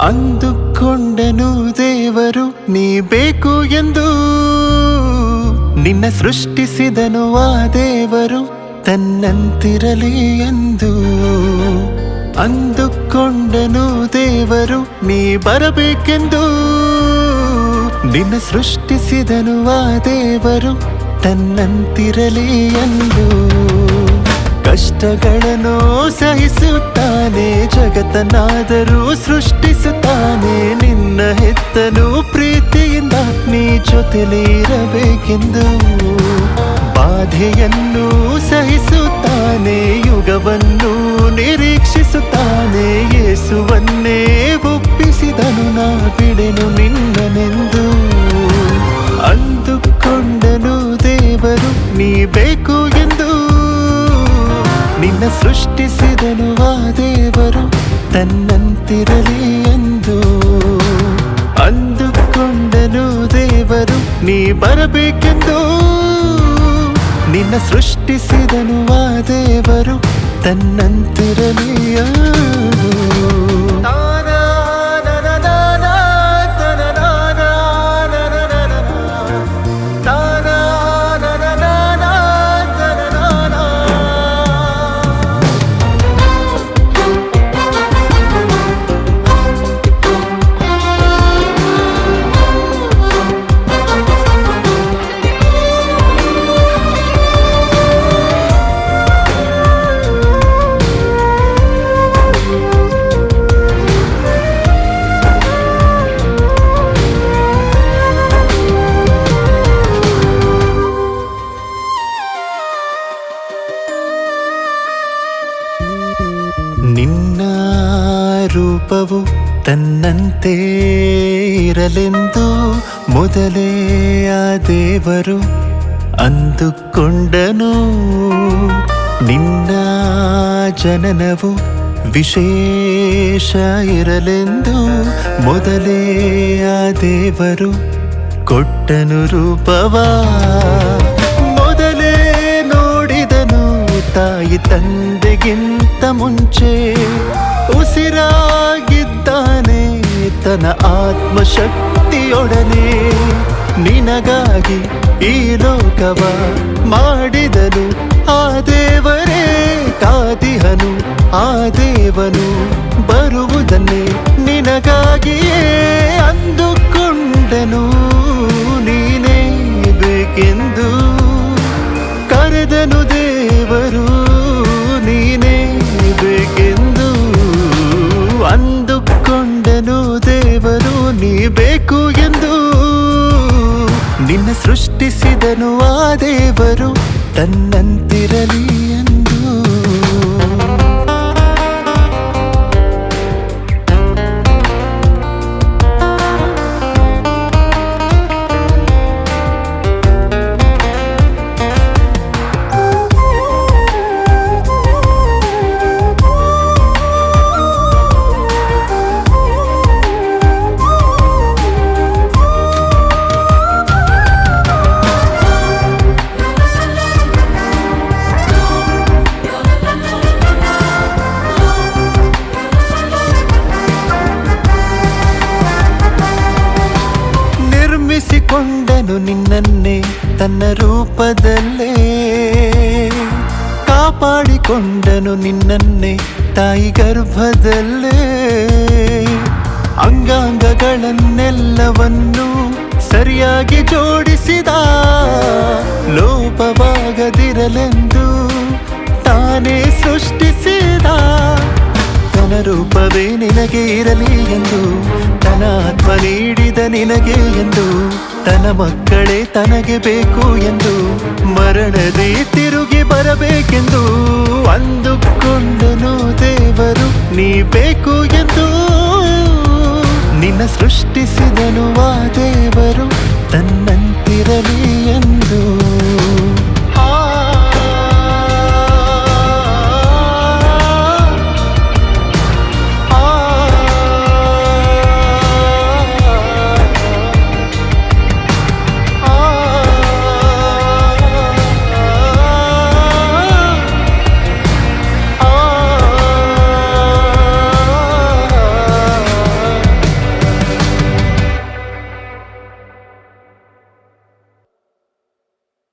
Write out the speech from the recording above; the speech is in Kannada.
ಅಂದುಕೊಂಡನು ದೇವರು ನೀ ಬೇಕು ಎಂದು, ನಿನ್ನ ಸೃಷ್ಟಿಸಿದನು ಆ ದೇವರು ತನ್ನಂತಿರಲಿ ಎಂದು. ಅಂದುಕೊಂಡನು ದೇವರು ನೀ ಬರಬೇಕೆಂದು, ನಿನ್ನ ಸೃಷ್ಟಿಸಿದನು ಆ ದೇವರು ತನ್ನಂತಿರಲಿ ಎಂದು. ಕಷ್ಟಗಳನ್ನು ಸಹಿಸುತ್ತಾನೆ, ಜಗತ್ತನ್ನಾದರೂ ಸೃಷ್ಟಿಸುತ್ತಾನೆ. ನಿನ್ನ ಹೆತ್ತನು ಪ್ರೀತಿಯಿಂದ ನೀ ಜೊತೆಲಿ ಇರಬೇಕೆಂದು. ಬಾಧೆಯನ್ನು ಸಹಿಸುತ್ತಾನೆ, ಯುಗವನ್ನು ನಿರೀಕ್ಷಿಸುತ್ತಾನೆ. ಯೇಸುವನ್ನೇ ಒಪ್ಪಿಸಿದನು ನಾ ಬಿಡೆನು ನಿನ್ನನೆಂದು. ಅಂದುಕೊಂಡನು ದೇವರು ನೀ ಬೇಕು ಎಂದು, ನಿನ್ನ ಸೃಷ್ಟಿಸಿದನು ಆ ದೇವರು ತನ್ನಂತಿರಲಿ ಎಂದು. ಅಂದುಕೊಂಡನು ದೇವರು ನೀ ಬರಬೇಕೆಂದು, ನಿನ್ನ ಸೃಷ್ಟಿಸಿದನು ಆ ದೇವರು ತನ್ನಂತಿರಲಿ ಎಂದು. ನಿನ್ನ ರೂಪವು ತನ್ನಂತೆ ಇರಲೆಂದು ಮೊದಲೇ ಆ ದೇವರು ಅಂದುಕೊಂಡನು. ನಿನ್ನ ಜನನವು ವಿಶೇಷ ಇರಲೆಂದು ಮೊದಲೇ ಆ ದೇವರು ಕೊಟ್ಟನು ರೂಪವಾ. ಮೊದಲೇ ನೋಡಿದನು ತಾಯಿ ತಂದೆಗಿಂತ ಮುಂಚೆ, ಉಸಿರಾಗಿದ್ದಾನೆ ತನ್ನ ಆತ್ಮಶಕ್ತಿಯೊಡನೆ. ನಿನಗಾಗಿ ಈ ಲೋಕವ ಮಾಡಿದನು ಆ ದೇವರೇ. ಕಾದಿಹನು ಆ ದೇವನು ಬರುವುದನ್ನೇ ನಿನಗಾಗಿಯೇ. ಅಂದುಕೊಂಡನು ನೀನೇ ಬೇಕೆಂದು, ಕರೆದನು ದೇವರು ನೀನೇ ಬೇಕೆಂದು. ಅಂದುಕೊಂಡನು ದೇವರು ನೀ ಬೇಕು ಎಂದು, ನಿನ್ನ ಸೃಷ್ಟಿಸಿದನು ಆ ದೇವರು ತನ್ನಂತಿರಲಿ ಎಂದು. ನಿರ್ಮಿಸಿಕೊಂಡನು ನಿನ್ನನ್ನೇ ತನ್ನ ರೂಪದಲ್ಲೇ. ಕಾಪಾಡಿಕೊಂಡನು ನಿನ್ನನ್ನೇ ತಾಯಿ ಗರ್ಭದಲ್ಲೇ. ಅಂಗಾಂಗಗಳನ್ನೆಲ್ಲವನ್ನು ಸರಿಯಾಗಿ ಜೋಡಿಸಿದ, ಲೋಪವಾಗದಿರಲೆಂದು ತಾನೇ ಸೃಷ್ಟಿಸಿದ. ತನ್ನ ರೂಪವೇ ನಿನಗೆ ಇರಲಿ ಎಂದು, ತನ್ನ ಆತ್ಮ ನೀಡಿದ ನಿನಗೆ ಎಂದು. ತನ್ನ ಮಕ್ಕಳೇ ತನಗೆ ಬೇಕು ಎಂದು, ಮರಣದೇ ತಿರುಗಿ ಬರಬೇಕೆಂದು. ಅಂದುಕೊಂಡನು ದೇವರು ನೀ ಬೇಕು ಎಂದು, ನಿನ್ನ ಸೃಷ್ಟಿಸಿದನು ಆ ದೇವರು ತನ್ನಂತಿರಲಿ ಎಂದು.